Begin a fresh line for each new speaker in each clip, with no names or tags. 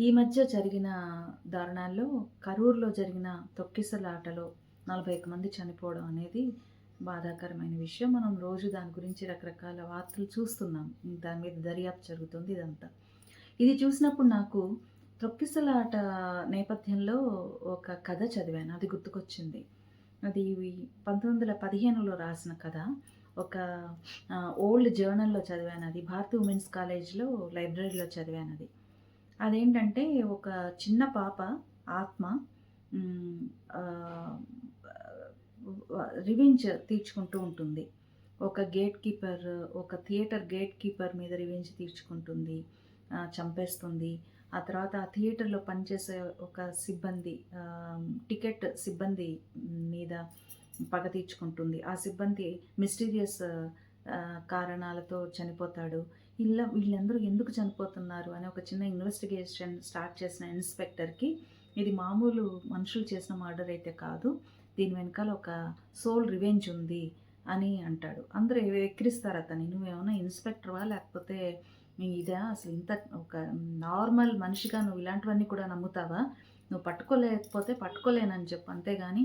ఈ మధ్య జరిగిన దారుణాల్లో కరూర్‌లో జరిగిన తొక్కిసలాటలో 41 మంది చనిపోవడం అనేది బాధాకరమైన విషయం. మనం రోజు దాని గురించి రకరకాల వార్తలు చూస్తున్నాం. దాని మీద దర్యాప్తు జరుగుతుంది ఇదంతా. ఇది చూసినప్పుడు నాకు తొక్కిసలాట నేపథ్యంలో ఒక కథ చదివాను. అది గుర్తుకొచ్చింది. అది 1915లో రాసిన కథ. ఒక ఓల్డ్ జర్నల్‌లో చదివానది. భారతి ఉమెన్స్ కాలేజ్‌లో లైబ్రరీలో చదివానది. అదేంటంటే ఒక చిన్న పాప ఆత్మ హ్మ్. ఆహ్, రివెంజ్ తీర్చుకుంటూ ఉంటుంది. ఒక గేట్ కీపర్, ఒక థియేటర్ గేట్ కీపర్ మీద రివెంజ్ తీర్చుకుంటుంది. చంపేస్తుంది. ఆ తర్వాత ఆ థియేటర్‌లో పనిచేసే ఒక సిబ్బంది టికెట్ సిబ్బంది మీద పగ తీర్చుకుంటుంది. ఆ సిబ్బంది మిస్టీరియస్ కారణాలతో చనిపోతాడు. వీళ్ళందరూ ఎందుకు చనిపోతున్నారు అని ఒక చిన్న ఇన్వెస్టిగేషన్ స్టార్ట్ చేసిన ఇన్స్‌పెక్టర్‌కి ఇది మామూలు మనుషులు చేసిన మర్డర్ అయితే కాదు. దీని వెనకాల ఒక సోల్ రివెంజ్ ఉంది అని అంటాడు. అందరూ ఎక్కిరిస్తారు అతన్ని. "నువ్వేమన్నా ఇన్స్‌పెక్టర్‌వా? లేకపోతే ఇదా అసలు ఇంత ఒక నార్మల్ మనిషిగా నువ్వు ఇలాంటివన్నీ కూడా నమ్ముతావా? నువ్వు పట్టుకోలేకపోతే పట్టుకోలేనని చెప్పు. అంతేగాని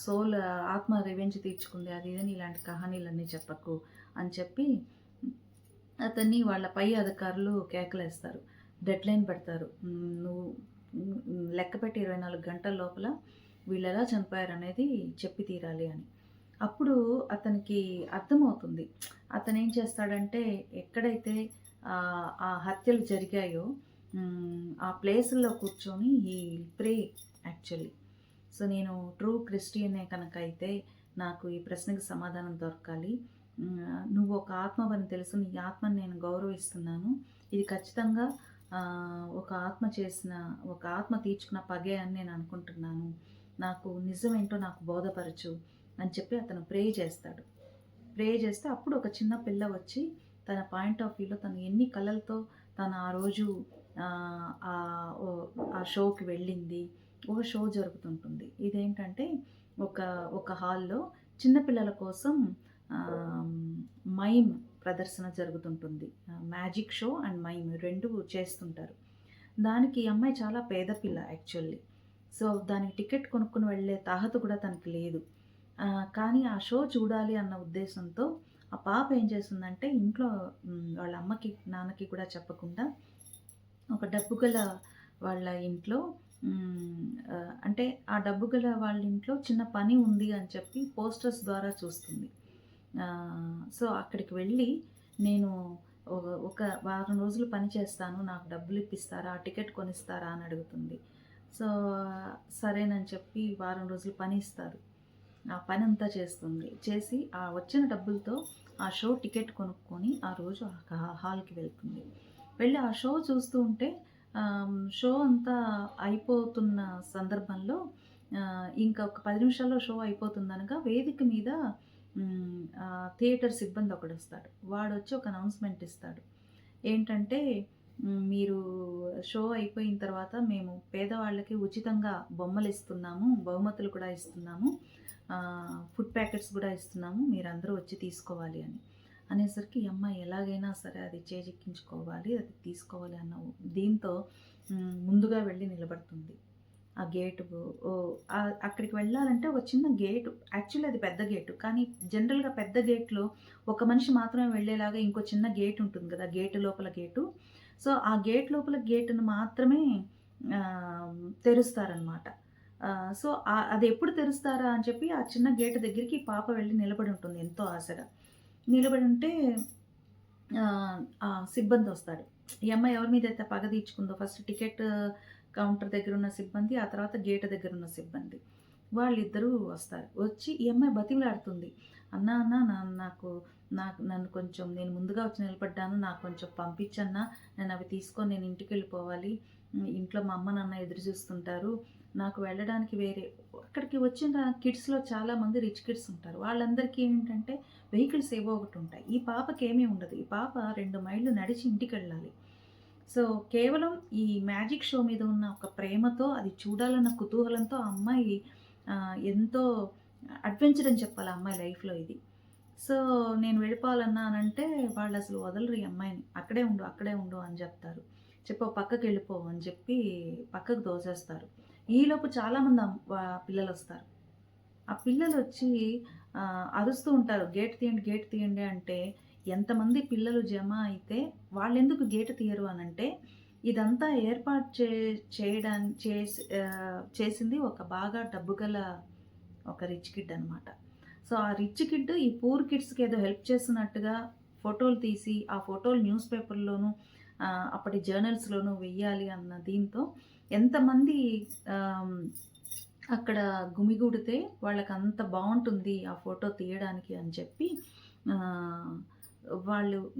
సోల్ ఆత్మ రివెంజ్ తీర్చుకుంది అది ఇది అని ఇలాంటి కహానీలన్నీ చెప్పకు" అని చెప్పి అతన్ని వాళ్ళ పై అధికారులు కేకలేస్తారు. డెడ్‌లైన్ పెడతారు. నువ్వు లెక్కపెట్టి 24 గంటల లోపల వీళ్ళెలా చనిపోయారనేది చెప్పి తీరాలి అని. అప్పుడు అతనికి అర్థమవుతుంది. అతనేం చేస్తాడంటే ఎక్కడైతే ఆ హత్యలు జరిగాయో ఆ ప్లేసుల్లో కూర్చొని హీ ప్రే యాక్చువల్లీ. సో, నేను ట్రూ క్రిస్టియనే కనుక అయితే నాకు ఈ ప్రశ్నకి సమాధానం దొరకాలి. నువ్వు ఒక ఆత్మవని తెలుసు. నీ ఆత్మని నేను గౌరవిస్తున్నాను. ఇది ఖచ్చితంగా ఒక ఆత్మ తీర్చుకున్న పగే అని నేను అనుకుంటున్నాను. నాకు నిజమేంటో నాకు బోధపరచు అని చెప్పి అతను ప్రే చేస్తాడు. ప్రే చేస్తే అప్పుడు ఒక చిన్న పిల్ల వచ్చి తన పాయింట్ ఆఫ్ వ్యూలో తను ఎన్ని కలలతో తను ఆ రోజు ఆ షోకి వెళ్ళింది. ఒక షో జరుగుతుంటుంది. ఇదేంటంటే ఒక ఒక హాల్‌లో చిన్న పిల్లల కోసం ఆహ్, మైమ్ ప్రదర్శన జరుగుతుంటుంది. మ్యాజిక్ షో అండ్ మైమ్ 2 చేస్తుంటారు. దానికి ఈ అమ్మాయి చాలా పేద పిల్ల యాక్చువల్లీ. సో, దానికి టికెట్ కొనుక్కొని వెళ్ళే తాహత కూడా తనకి లేదు. కానీ ఆ షో చూడాలి అన్న ఉద్దేశంతో ఆ పాప ఏం చేస్తుందంటే ఇంట్లో వాళ్ళ అమ్మకి, నాన్నకి కూడా చెప్పకుండా ఒక డబ్బు గల వాళ్ళ ఇంట్లో అంటే ఆ డబ్బు గల వాళ్ళ ఇంట్లో చిన్న పని ఉంది అని చెప్పి పోస్టర్స్ ద్వారా చూస్తుంది. సో, అక్కడికి వెళ్ళి నేను ఒక వారం రోజులు పని చేస్తాను. నాకు డబ్బులు ఇప్పిస్తారా? టికెట్ కొనిస్తారా? అని అడుగుతుంది. సో, సరేనని చెప్పి వారం రోజులు పని ఇస్తారు. ఆ పనంతా చేస్తుంది. చేసి ఆ వచ్చిన డబ్బులతో ఆ షో టికెట్ కొనుక్కొని ఆ రోజు హాల్‌కి వెళ్తుంది. వెళ్ళి ఆ షో చూస్తూ ఉంటే షో అంతా అయిపోతున్న సందర్భంలో ఇంకా ఒక 10 నిమిషాల్లో షో అయిపోతుందనగా వేదిక మీద థియేటర్ సిబ్బంది ఒకడొస్తాడు. వాడొచ్చి ఒక అనౌన్స్‌మెంట్ ఇస్తాడు. ఏంటంటే మీరు షో అయిపోయిన తర్వాత మేము పేదవాళ్ళకి ఉచితంగా బొమ్మలిస్తున్నాము. బహుమతులు కూడా ఇస్తున్నాము. ఫుడ్ ప్యాకెట్స్ గూడా ఇస్తున్నాము. మీరందరూ వచ్చి తీసుకోవాలి అని. అనేసరికి ఈ అమ్మాయి ఎలాగైనా సరే అది చేజిక్కించుకోవాలి, అది తీసుకోవాలి అన్న దీంతో ముందుగా వెళ్ళి నిలబడుతుంది. ఆ గేటు అక్కడికి వెళ్ళాలంటే ఒక చిన్న గేటు. యాక్చువల్లీ అది పెద్ద గేటు. కానీ జనరల్‌గా పెద్ద గేట్‌లో ఒక మనిషి మాత్రమే వెళ్ళేలాగా ఇంకో చిన్న గేట్ ఉంటుంది గదా! గేటు లోపల గేటు. సో, ఆ గేట్ లోపల గేటును మాత్రమే తెరుస్తారనమాట. సో, అదెప్పుడు తెరుస్తారా అని చెప్పి ఆ చిన్న గేటు దగ్గరికి ఈ పాప వెళ్ళి నిలబడి ఉంటుంది ఎంతో ఆశగా. నిలబడి ఉంటే ఆ సిబ్బందొస్తాడు. ఈ అమ్మాయి ఎవరి మీదైతే పగ తీర్చుకుందో ఫస్ట్ టికెట్ కౌంటర్ దగ్గరున్న సిబ్బంది, ఆ తర్వాత గేట్ దగ్గరున్న సిబ్బంది. వాళ్ళిద్దరూ వస్తారు. వచ్చి ఈ అమ్మాయి బతిమిలాడుతుంది. "అన్నా, అన్నా నాకు నన్ను కొంచెం నేను ముందుగా వచ్చి నిలబడ్డాను. నాకు కొంచెం పంపించన్నా. నేనవి తీసుకొని నేను ఇంటికెళ్ళిపోవాలి. ఇంట్లో మా అమ్మ, నాన్న ఎదురు చూస్తుంటారు. నాకు వెళ్ళడానికి అక్కడికి వచ్చిన కిడ్స్‌లో చాలామంది రిచ్ కిడ్స్ ఉంటారు. వాళ్ళందరికీ ఏంటంటే వెహికల్స్ ఏవో ఒకటుంటాయి. ఈ పాపకేమీ ఉండదు. ఈ పాప 2 మైళ్ళు నడిచి ఇంటికెళ్ళాలి. సో, కేవలం ఈ మ్యాజిక్ షో మీద ఉన్న ఒక ప్రేమతో, అది చూడాలన్న కుతూహలంతో ఆ అమ్మాయి ఎంతో అడ్వెంచర్ అని చెప్పాలి ఆ అమ్మాయి లైఫ్‌లో ఇది. సో, నేను వెళ్ళిపోవాలన్నా అనంటే వాళ్ళసలు వదలరు ఈ అమ్మాయిని. అక్కడే ఉండు, అక్కడే ఉండు అని జెప్తారు. చెప్పు పక్కకెళ్ళిపో అని చెప్పి పక్కకు తోసేస్తారు. ఈలోపు చాలామంది పిల్లలొస్తారు. ఆ పిల్లలొచ్చి అరుస్తూ ఉంటారు. గేట్ తీయండి, గేట్ తీయండి అంటే ఎంతమంది పిల్లలు జమ అయితే వాళ్ళెందుకు గేట్ తీయరు అనంటే ఇదంతా ఏర్పాటు చేసింది ఒక బాగా డబ్బు గల ఒక రిచ్ కిడ్ అనమాట. సో, ఆ రిచ్ కిడ్ ఈ పూర్ కిడ్స్‌కి ఏదో హెల్ప్ చేస్తున్నట్టుగా ఫోటోలు తీసి, ఆ ఫోటోలు న్యూస్ పేపర్‌లోను అప్పటి జర్నల్స్‌లోను వెయ్యాలి అన్న దీంతో ఎంతమంది ఆహ్, అక్కడ గుమిగూడితే వాళ్ళకంత బావుంటుంది ఆ ఫోటో తీయడానికి అని చెప్పి ఆహ్,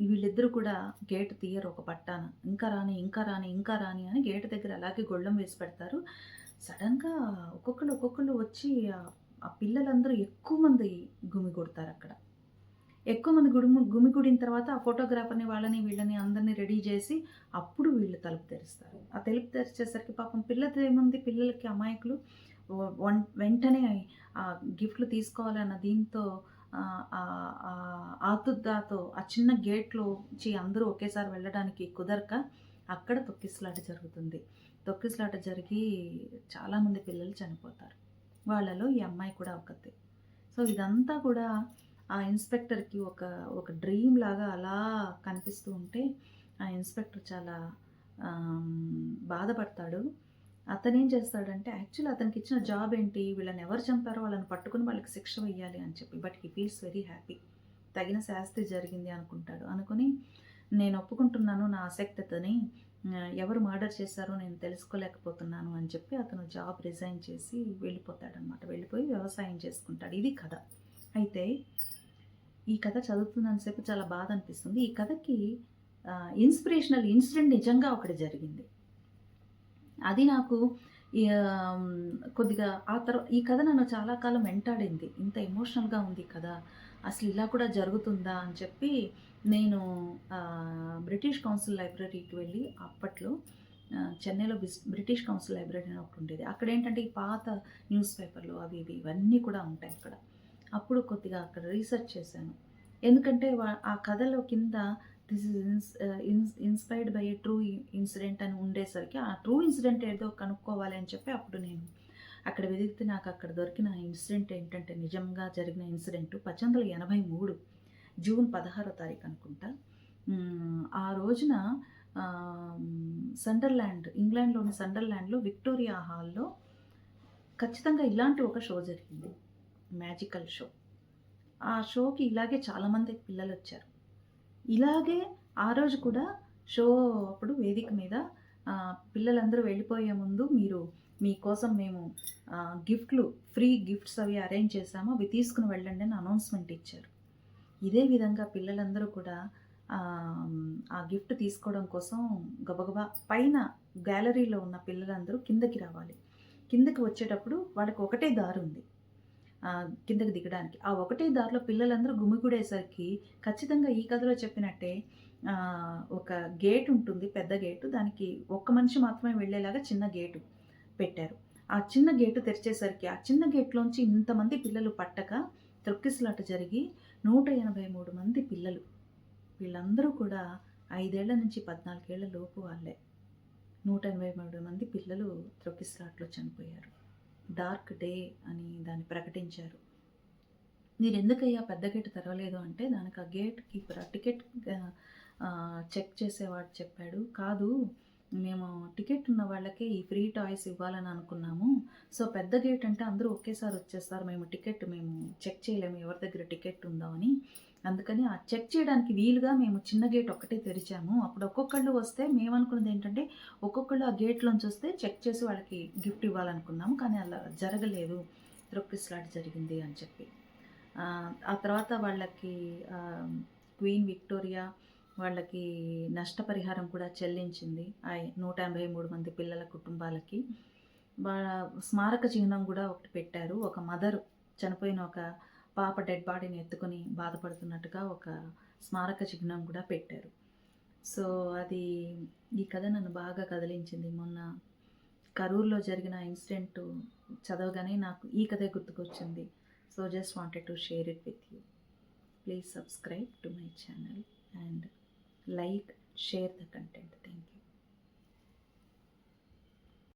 వీళ్ళిద్దరూ కూడా గేట్ తీయరు ఒక పట్టాన. ఇంకా రాని, ఇంకా రాని, ఇంకా రాని అని గేట్ దగ్గర అలాగే గొళ్ళెం వేసి పెడతారు. సడెన్‌గా ఒక్కొక్కళ్ళు వచ్చి ఆ పిల్లలందరూ ఎక్కువ మంది గుమిగూడతారక్కడ. ఎక్కువ మంది గుమిగూడిన తర్వాత ఆ ఫోటోగ్రాఫర్‌ని వాళ్ళని వీళ్ళని అందరిని రెడీ చేసి అప్పుడు వీళ్ళు తలుపు తెరుస్తారు. ఆ తలుపు తెరిచేసరికి పాపం పిల్లదేముంది పిల్లలకి అమాయకులు వెంటనే గిఫ్ట్‌లు తీసుకోవాలన్న దీంతో ఆతుర్దాతో ఆ చిన్న గేట్‌లోంచి అందరూ ఒకేసారి వెళ్ళడానికి కుదరక అక్కడ తొక్కిసలాట జరుగుతుంది. తొక్కిసలాట జరిగి చాలామంది పిల్లలు చనిపోతారు. వాళ్ళలో ఈ అమ్మాయి కూడా ఒకతే. సో, ఇదంతా కూడా ఆ ఇన్స్‌పెక్టర్‌కి ఒక డ్రీమ్ లాగా అలా కనిపిస్తూ ఉంటే, ఆ ఇన్స్‌పెక్టర్ చాలా బాధపడతాడు. అతనేం చేస్తాడంటే, యాక్చువల్లీ అతనికిచ్చిన జాబ్ ఏంటి? వీళ్ళని ఎవరు చంపారో వాళ్ళని పట్టుకొని వాళ్ళకి శిక్ష వెయ్యాలి అని చెప్పి. But he feels very happy. తగిన శాస్తి జరిగింది అనుకుంటాడు. అనుకుని నేను ఒప్పుకుంటున్నాను నా ఆసక్తతని. ఎవరు మర్డర్ చేశారో నేను తెలుసుకోలేకపోతున్నాను అని చెప్పి అతను జాబ్ రిజైన్ చేసి వెళ్ళిపోతాడనమాట. వెళ్ళిపోయి వ్యవసాయం చేసుకుంటాడు. ఇది కథ. అయితే ఈ కథ చదువుతున్నంత సేపు చాలా బాధ అనిపిస్తుంది. ఈ కథకి ఇన్స్పిరేషనల్ ఇన్సిడెంట్ నిజంగా ఒకటి జరిగింది. అది నాకు కొద్దిగా ఈ కథ నన్ను చాలా కాలం వెంటాడింది. ఇంత ఎమోషనల్‌గా ఉంది ఈ కథ. అసలు ఇలా కూడా జరుగుతుందా అని చెప్పి నేను బ్రిటిష్ కౌన్సిల్ లైబ్రరీకి వెళ్ళి అప్పట్లో చెన్నైలో బ్రిటిష్ కౌన్సిల్ లైబ్రరీ అని ఒకటి ఉండేది. అక్కడేంటంటే ఈ పాత న్యూస్ పేపర్లు అవి ఇవన్నీ కూడా ఉంటాయి అక్కడ. అప్పుడు కొద్దిగా అక్కడ రీసెర్చ్ చేశాను. ఎందుకంటే ఆ కథలో కింద this is inspired by a true incident అని ఉండేసరికి ఆ ట్రూ ఇన్సిడెంట్ ఏదో కనుక్కోవాలి అని చెప్పి అప్పుడు నేను అక్కడ వెతికితే నాకు అక్కడ దొరికిన ఇన్సిడెంట్ ఏంటంటే నిజంగా జరిగిన ఇన్సిడెంట్ 1883 జూన్ 16వ తారీఖు అనుకుంటా. ఆ రోజున ఇంగ్లాండ్‌లోని సండర్లాండ్‌లో విక్టోరియా హాల్‌లో ఖచ్చితంగా ఇలాంటి ఒక షో జరిగింది. Magical show. ఆ షోకి ఇలాగే చాలామంది పిల్లలొచ్చారు. ఇలాగే ఆ రోజు కూడా షో అప్పుడు వేదిక మీద పిల్లలందరూ వెళ్ళిపోయే ముందు మీకోసం మేము ఫ్రీ గిఫ్ట్స్ అవి అరేంజ్ చేశాము. అవి తీసుకుని వెళ్ళండి అని అనౌన్స్‌మెంట్ ఇచ్చారు. ఇదే విధంగా పిల్లలందరూ కూడా ఆ గిఫ్ట్ తీసుకోవడం కోసం గబగబా పైన గ్యాలరీలో ఉన్న పిల్లలందరూ కిందకి రావాలి. కిందకి వచ్చేటప్పుడు వాళ్ళకి ఒకటే దారుంది కిందకి దిగడానికి. ఆ ఒకటే దారిలో పిల్లలందరూ గుమిగూడేసరికి ఖచ్చితంగా ఈ కథలో చెప్పినట్టే ఒక గేట్ ఉంటుంది, పెద్ద గేటు. దానికి ఒక్క మనిషి మాత్రమే వెళ్ళేలాగా చిన్న గేటు పెట్టారు. ఆ చిన్న గేటు తెరిచేసరికి ఆ చిన్న గేట్లోంచి ఇంతమంది పిల్లలు పట్టక తొక్కిసలాట జరిగి 183 మంది పిల్లలు. వీళ్ళందరూ కూడా 5 ఏళ్ల నుంచి 14 ఏళ్ల లోపు వాళ్ళే. 183 మంది పిల్లలు తొక్కిసలాటలో చనిపోయారు. డార్క్ డే అని దాన్ని ప్రకటించారు. మీరెందుకయ్యా పెద్ద గేట్ తెరవలేదు అంటే దానికి ఆ గేట్ కీపర్ టికెట్ చెక్ చేసేవాడు చెప్పాడు. కాదు, మేము టికెట్ ఉన్న వాళ్ళకే ఈ ఫ్రీ టాయ్స్ ఇవ్వాలని అనుకున్నాము. సో పెద్ద గేట్ అంటే అందరూ ఒకేసారి వచ్చేస్తారు. మేము చెక్ చేయలేము ఎవరి దగ్గర టికెట్ ఉందో అని. అందుకని ఆ చెక్ చేయడానికి వీలుగా మేము చిన్న గేట్ ఒక్కటే తెరిచాము. అప్పుడు ఒక్కొక్కళ్ళు వస్తే మేమనుకున్నది ఏంటంటే ఒక్కొక్కళ్ళు ఆ గేట్లోంచి వస్తే చెక్ చేసి వాళ్ళకి గిఫ్ట్ ఇవ్వాలనుకున్నాము. కానీ అలా జరగలేదు. తొక్కిసలాట జరిగింది అని చెప్పి. ఆ తర్వాత వాళ్ళకి క్వీన్ విక్టోరియా వాళ్ళకి నష్టపరిహారం కూడా చెల్లించింది. 183 మంది పిల్లల కుటుంబాలకి. స్మారక చిహ్నం కూడా ఒకటి పెట్టారు. ఒక మదర్ చనిపోయిన ఒక పాప డెడ్ బాడీని ఎత్తుకొని బాధపడుతున్నట్టుగా ఒక స్మారక చిహ్నం కూడా పెట్టారు. సో ఈ కథ నన్ను బాగా కదిలించింది. మొన్న కరూర్లో జరిగిన ఇన్సిడెంట్ చదవగానే నాకు ఈ కథే గుర్తుకొచ్చింది. So just wanted to share it with you. Please subscribe to my channel and like, share the content. Thank you.